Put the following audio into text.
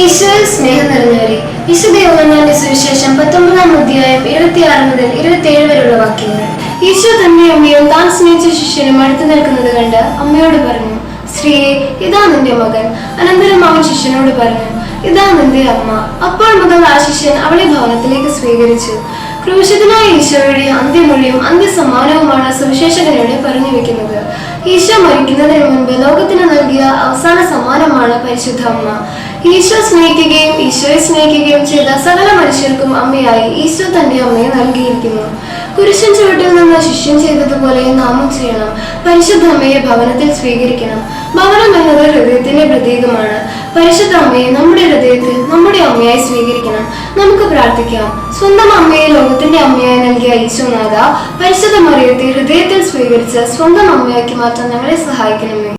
ഈശോയിൽ സ്നേഹം നിറഞ്ഞവരെ, വിശുദ്ധ യോഹന്നാന്റെ സുവിശേഷം 19 അധ്യായം 26 മുതൽ 27 വരെയുള്ള വാക്യങ്ങൾ. ഈശോ തന്റെ അമ്മയും താൻ സ്നേഹിച്ച ശിഷ്യനും അടുത്തു നിൽക്കുന്നത് കണ്ട് അമ്മയോട് പറഞ്ഞു, സ്ത്രീയെ, ഇതാ നിന്റെ മകൻ. അനന്തരം അവൻ ശിഷ്യനോട് പറഞ്ഞു, ഇതാ നിന്റെ അമ്മ. അപ്പോൾ മുതൽ ആ ശിഷ്യൻ അവളെ ഭവനത്തിലേക്ക് സ്വീകരിച്ചു. ക്രൂശിതനായ ഈശോയുടെ അന്ത്യമൊഴിയും അന്ത്യസമ്മാനവുമാണ് സുവിശേഷകനോട് പറഞ്ഞു വെക്കുന്നത്. ഈശോ മരിക്കുന്നതിന് മുൻപ് ലോകത്തിന് നൽകിയ അവസാന സമ്മാനമാണ് പരിശുദ്ധ അമ്മ. ഈശോ സ്നേഹിക്കുകയും ഈശോയെ സ്നേഹിക്കുകയും ചെയ്ത സകല മനുഷ്യർക്കും അമ്മയായി ഈശോ തന്റെ അമ്മയെ നൽകിയിരിക്കുന്നു. കുരിശൻ ചുവട്ടിൽ നിന്ന് ശിഷ്യൻ ചെയ്തതുപോലെ നാമും ചെയ്യണം. പരിശുദ്ധ അമ്മയെ ഭവനത്തിൽ സ്വീകരിക്കണം. ഭവനം എന്നത് ഹൃദയത്തിന്റെ പ്രതീകമാണ്. പരിശുദ്ധ അമ്മയെ നമ്മുടെ ഹൃദയത്തിൽ നമ്മുടെ അമ്മയായി സ്വീകരിക്കണം. നമുക്ക് പ്രാർത്ഥിക്കാം. സ്വന്തം അമ്മയെ ലോകത്തിന്റെ അമ്മയായി നൽകിയ ഈശോനാഥ, പരിശുദ്ധ മറിയത്തെ ഹൃദയത്തിൽ സ്വീകരിച്ച് സ്വന്തം അമ്മയാക്കി മാറ്റാൻ ഞങ്ങളെ സഹായിക്കണമേ.